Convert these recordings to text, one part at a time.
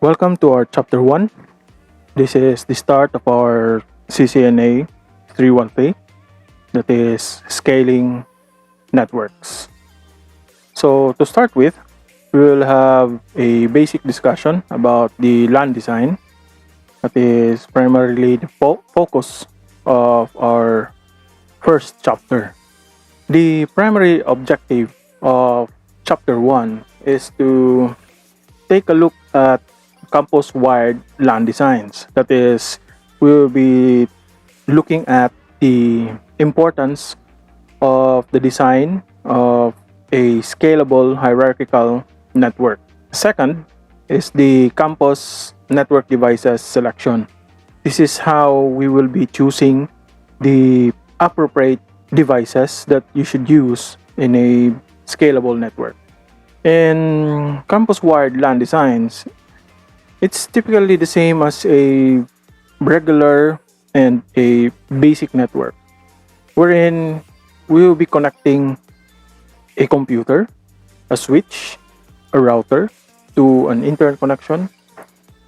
Welcome to our Chapter 1. This is the start of our CCNA313, that is Scaling Networks. So to start with, we will have a basic discussion about the LAN design. That is primarily the focus of our first chapter. The primary objective of Chapter 1 is to take a look at campus-wide LAN designs. That is, we will be looking at the importance of the design of a scalable hierarchical network. Second is the campus network devices selection. This is how we will be choosing the appropriate devices that you should use in a scalable network. In campus-wide LAN designs, it's typically the same as a regular and a basic network, wherein we will be connecting a computer, a switch, a router to an internet connection,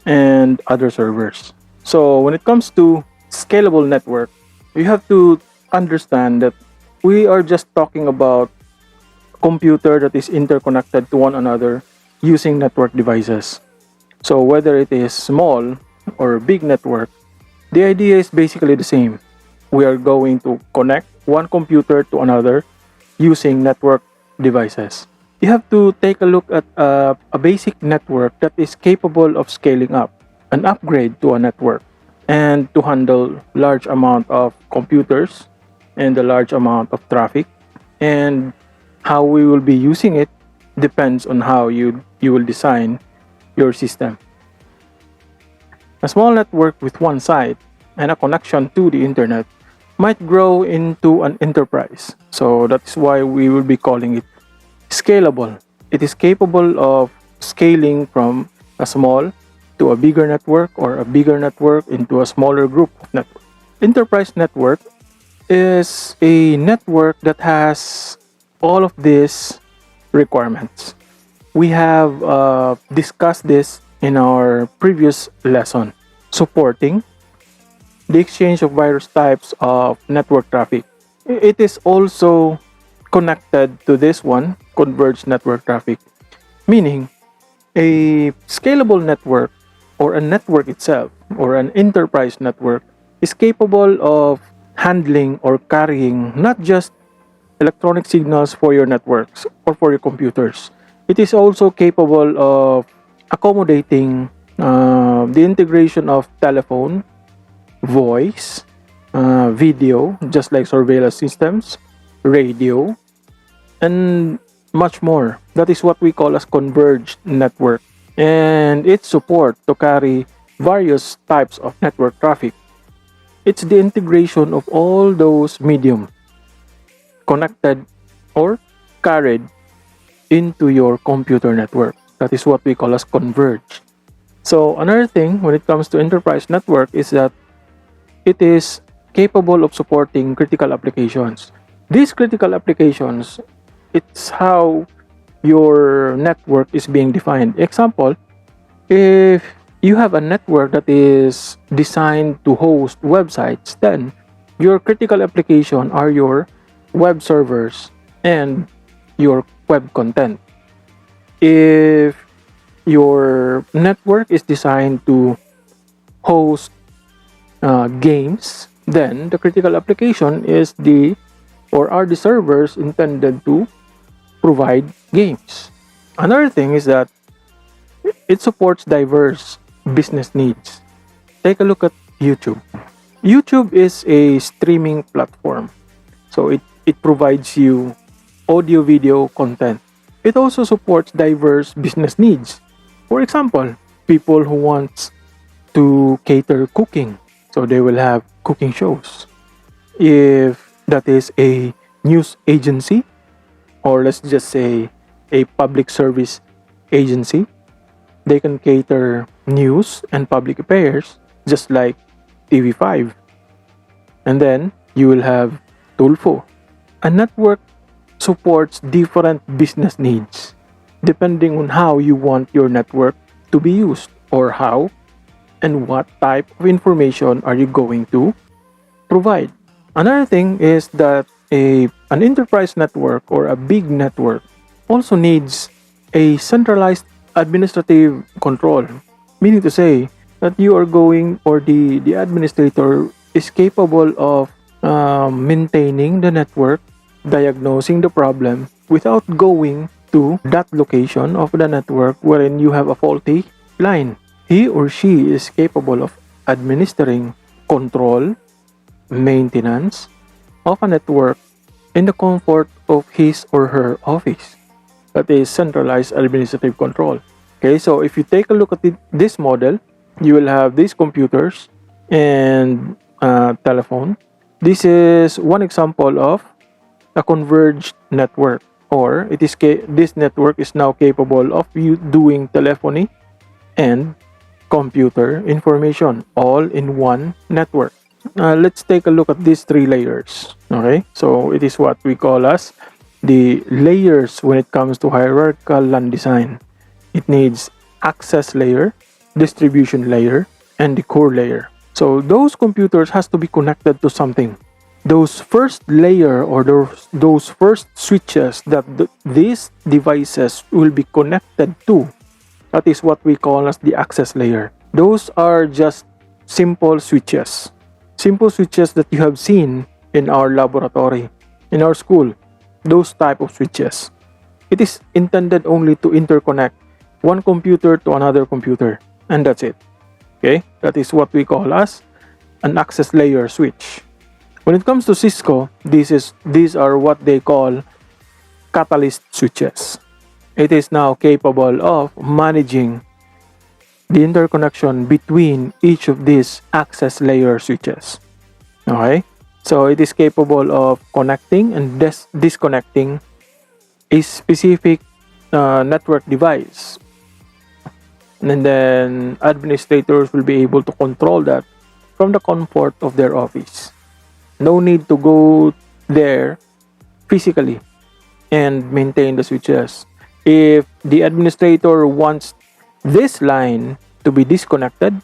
and other servers. So when it comes to scalable network, you have to understand that we are just talking about computer that is interconnected to one another using network devices. So whether it is small or big network, the idea is basically the same. We are going to connect one computer to another using network devices. You have to take a look at a basic network that is capable of scaling up, an upgrade to a network, and to handle large amount of computers and a large amount of traffic. And how we will be using it depends on how you will design your system. A small network with one site and a connection to the internet might grow into an enterprise. So that's why we will be calling it scalable. It is capable of scaling from a small to a bigger network, or a bigger network into a smaller group of networks. Enterprise network is a network that has all of these requirements. We have discussed this in our previous lesson, supporting the exchange of various types of network traffic. It is also connected to this one, converged network traffic, meaning a scalable network, or a network itself, or an enterprise network, is capable of handling or carrying not just electronic signals for your networks or for your computers. It is also capable of accommodating the integration of telephone, voice, video, just like surveillance systems, radio, and much more. That is what we call as converged network. And its support to carry various types of network traffic. It's the integration of all those mediums connected or carried into your computer network. That is what we call as converged. So another thing when it comes to enterprise network is that it is capable of supporting critical applications. These critical applications, it's how your network is being defined. Example, if you have a network that is designed to host websites, then your critical application are your web servers and your web content. If your network is designed to host games, then the critical application is are the servers intended to provide games. Another thing is that it supports diverse business needs. Take a look at YouTube. YouTube is a streaming platform. So it provides you audio video content. It also supports diverse business needs. For example, people who want to cater cooking, so they will have cooking shows. If that is a news agency, or let's just say a public service agency, they can cater news and public affairs just like TV5. And then you will have Tulfo. A network supports different business needs depending on how you want your network to be used. or how, and what type of information are you going to provide. Another thing is that an enterprise network or a big network also needs a centralized administrative control, meaning to say that you are going, or the administrator is capable of maintaining the network, diagnosing the problem without going to that location of the network wherein you have a faulty line. He or she is capable of administering control, maintenance of a network in the comfort of his or her office. That is centralized administrative control. Okay, so if you take a look at this model, you will have these computers and telephone. This is one example of a converged network, or this network is now capable of you doing telephony and computer information all in one network. Let's take a look at these three layers. Okay, so it is what we call as the layers when it comes to hierarchical LAN design. It needs access layer, distribution layer, and the core layer. So those computers has to be connected to something. Those first layer, or those first switches that these devices will be connected to, that is what we call as the access layer. Those are just simple switches. Simple switches that you have seen in our laboratory, in our school. Those type of switches. It is intended only to interconnect one computer to another computer, and that's it. Okay, that is what we call as an access layer switch. When it comes to Cisco, these are what they call catalyst switches. It is now capable of managing the interconnection between each of these access layer switches. Okay, so it is capable of connecting and disconnecting a specific network device, and then administrators will be able to control that from the comfort of their office. No need to go there physically and maintain the switches. If the administrator wants this line to be disconnected,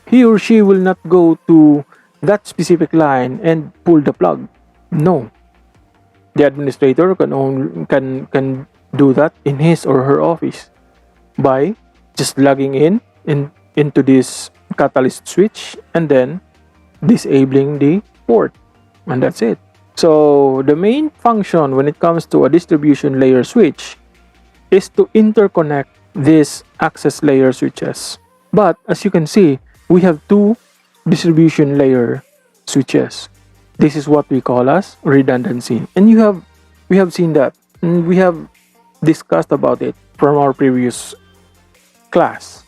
he or she will not go to that specific line and pull the plug. No. The administrator can do that in his or her office by just logging into this catalyst switch and then disabling the port, and that's it. So the main function when it comes to a distribution layer switch is to interconnect these access layer switches. But as you can see, we have two distribution layer switches. This is what we call as redundancy, and we have seen that, and we have discussed about it from our previous class.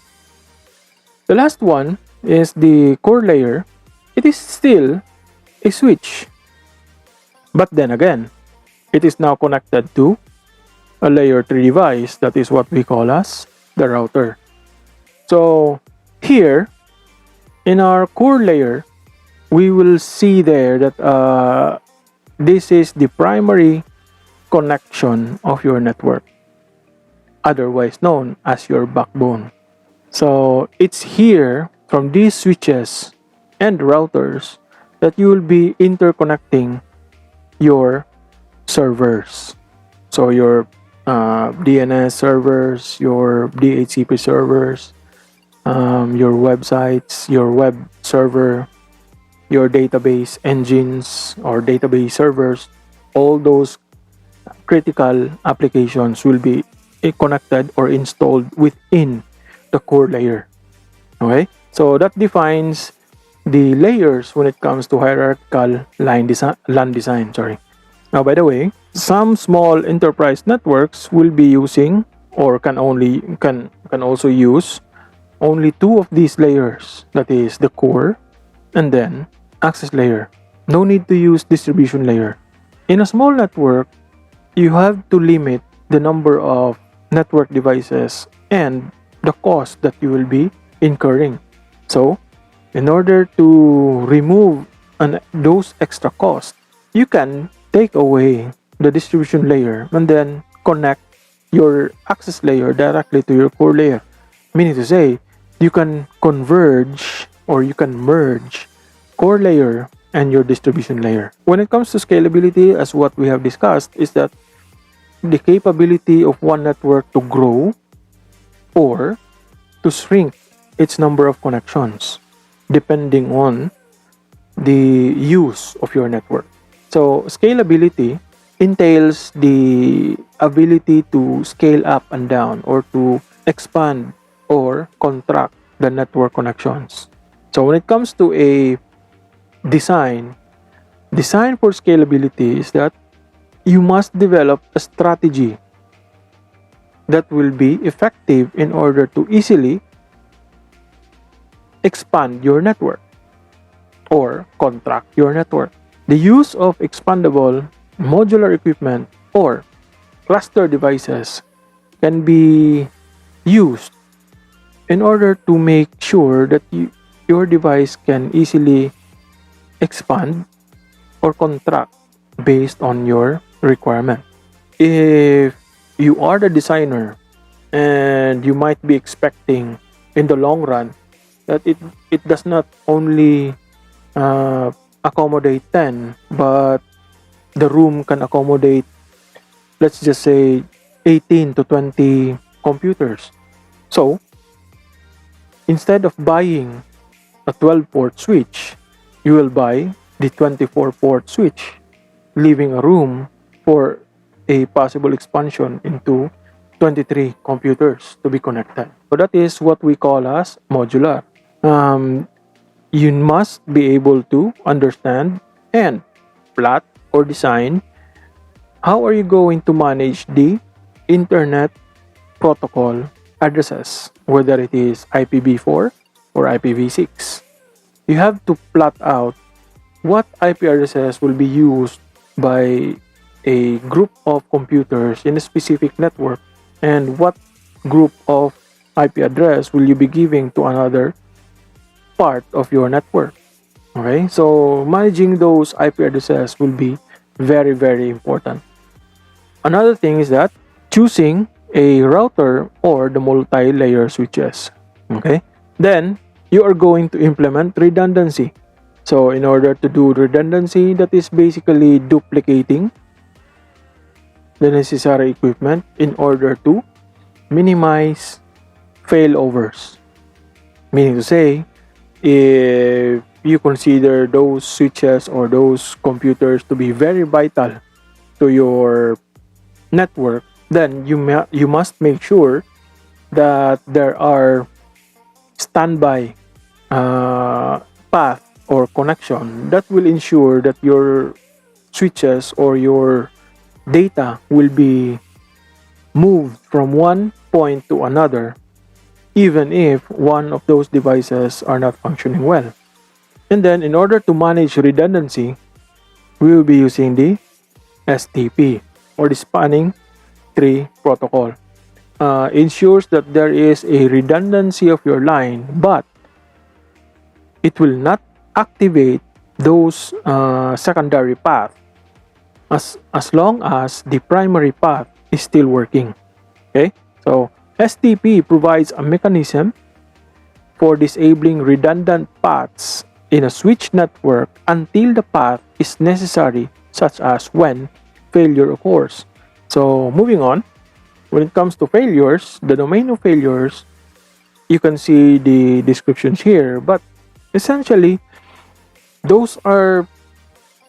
The last one is the core layer. It is still a switch, but then again, it is now connected to a layer 3 device. That is what we call as the router. So here in our core layer, we will see there that this is the primary connection of your network, otherwise known as your backbone. So it's here from these switches and routers that you will be interconnecting your servers. So your DNS servers, your DHCP servers, your websites, your web server, your database engines or database servers, all those critical applications will be connected or installed within the core layer. Okay, so that defines the layers when it comes to hierarchical LAN design. Now, by the way, some small enterprise networks will be using or can also use only two of these layers. That is the core and then access layer. No need to use distribution layer. In a small network, you have to limit the number of network devices and the cost that you will be incurring. So, in order to remove those extra costs, you can take away the distribution layer and then connect your access layer directly to your core layer. Meaning to say, you can converge or you can merge core layer and your distribution layer. When it comes to scalability, as what we have discussed, is that the capability of one network to grow or to shrink its number of connections depending on the use of your network. So scalability entails the ability to scale up and down or to expand or contract the network connections. So when it comes to a design for scalability is that you must develop a strategy that will be effective in order to easily expand your network or contract your network. The use of expandable modular equipment or cluster devices can be used in order to make sure that your device can easily expand or contract based on your requirement. If you are the designer and you might be expecting in the long run that it does not only accommodate 10, but the room can accommodate, let's just say, 18 to 20 computers. So instead of buying a 12-port switch, you will buy the 24-port switch, leaving a room for a possible expansion into 23 computers to be connected. So that is what we call as modular. You must be able to understand and plot or design how are you going to manage the internet protocol addresses, whether it is IPv4 or IPv6. You have to plot out what IP addresses will be used by a group of computers in a specific network and what group of IP address will you be giving to another part of your network. Okay, so managing those IP addresses will be very, very important. Another thing is that choosing a router or the multi-layer switches. Okay, then you are going to implement redundancy. So in order to do redundancy, that is basically duplicating the necessary equipment in order to minimize failovers. Meaning to say, if you consider those switches or those computers to be very vital to your network, then you must make sure that there are standby path or connection that will ensure that your switches or your data will be moved from one point to another even if one of those devices are not functioning well. And then in order to manage redundancy, we will be using the STP or the spanning tree protocol. Ensures that there is a redundancy of your line, but it will not activate those secondary paths as long as the primary path is still working. Okay, so STP provides a mechanism for disabling redundant paths in a switch network until the path is necessary, such as when failure occurs. So moving on, when it comes to failures, the domain of failures, you can see the descriptions here, but essentially those are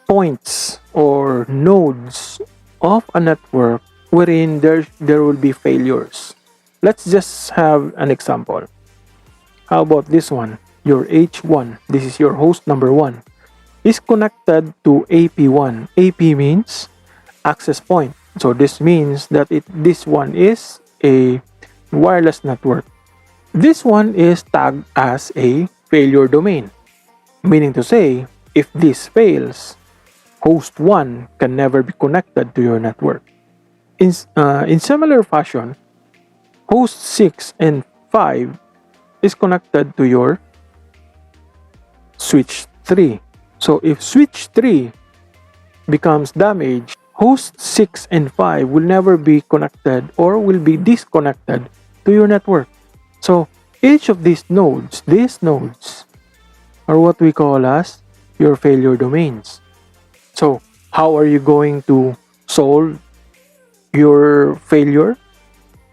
points or nodes of a network wherein there will be failures. Let's just have an example. How about this one? Your H1, this is your host number 1, is connected to AP1. AP means access point. So this means that this one is a wireless network. This one is tagged as a failure domain, meaning to say, if this fails, host 1 can never be connected to your network. In similar fashion, host 6 and 5 is connected to your switch 3. So if switch 3 becomes damaged, host 6 and 5 will never be connected or will be disconnected to your network. So Each of these nodes are what we call as your failure domains. So how are you going to solve your failure?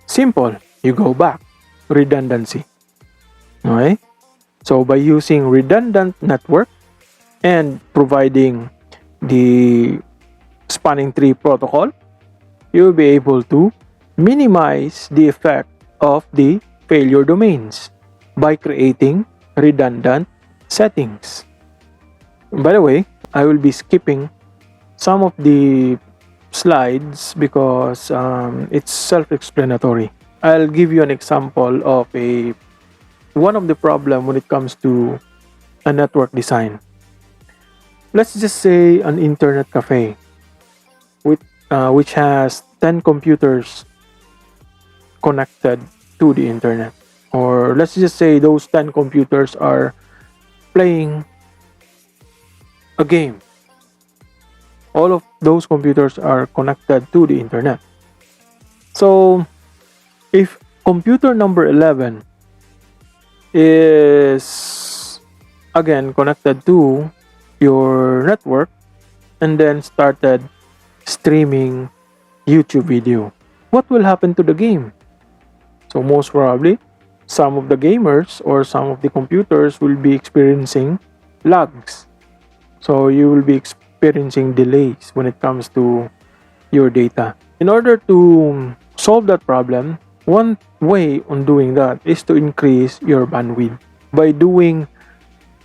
Simple, you go back. Redundancy. Okay? So by using redundant network and providing the spanning tree protocol, you'll be able to minimize the effect of the failure domains by creating redundant settings. By the way, I will be skipping some of the slides because it's self-explanatory. I'll give you an example of one of the problem when it comes to a network design. Let's just say an internet cafe which has 10 computers connected to the internet. Or let's just say those 10 computers are playing a game. All of those computers are connected to the internet. So if computer number 11 is again connected to your network and then started streaming YouTube video, what will happen to the game? So most probably some of the gamers or some of the computers will be experiencing lags. So you will be experiencing delays when it comes to your data. In order to solve that problem, one way on doing that is to increase your bandwidth. By doing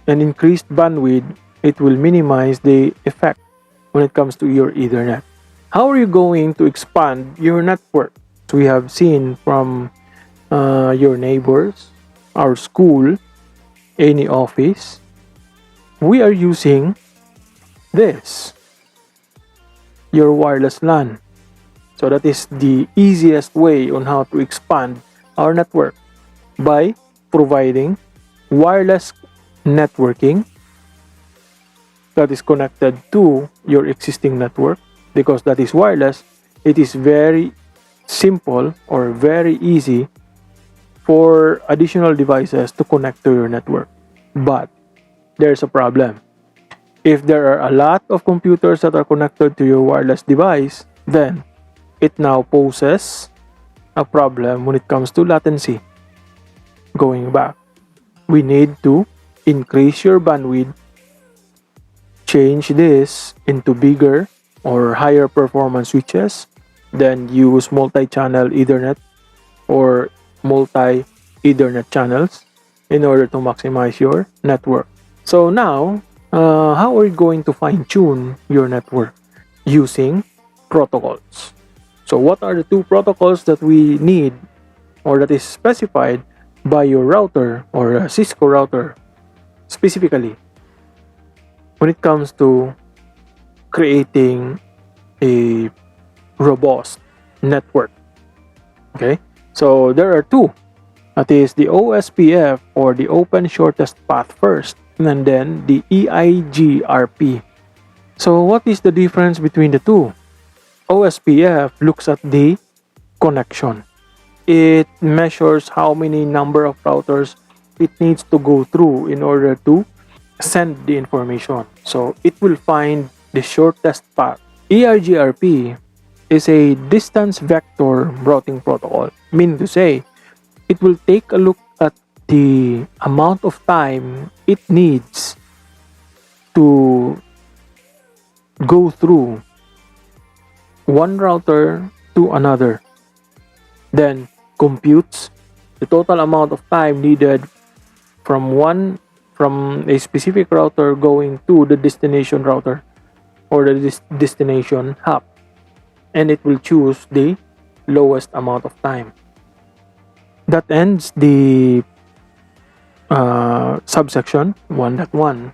an increased bandwidth, it will minimize the effect when it comes to your Ethernet. How are you going to expand your network? We have seen from your neighbors, our school, any office, we are using this, your wireless LAN. So that is the easiest way on how to expand our network by providing wireless networking that is connected to your existing network. Because that is wireless, it is very simple or very easy for additional devices to connect to your network. But there's a problem. If there are a lot of computers that are connected to your wireless device, then it now poses a problem when it comes to latency. Going back, we need to increase your bandwidth, change this into bigger or higher performance switches, then use multi-channel Ethernet or multi-Ethernet channels in order to maximize your network. So now, how are you going to fine-tune your network? Using protocols. So what are the two protocols that we need or that is specified by your router or a Cisco router specifically when it comes to creating a robust network? Okay, so there are two. That is the OSPF or the Open Shortest Path first, and then the EIGRP. So what is the difference between the two? OSPF looks at the connection. It measures how many number of routers it needs to go through in order to send the information. So it will find the shortest path. EIGRP is a distance vector routing protocol, meaning to say it will take a look at the amount of time it needs to go through one router to another, then computes the total amount of time needed from a specific router going to the destination router or the destination hub, and it will choose the lowest amount of time. That ends the subsection 1.1.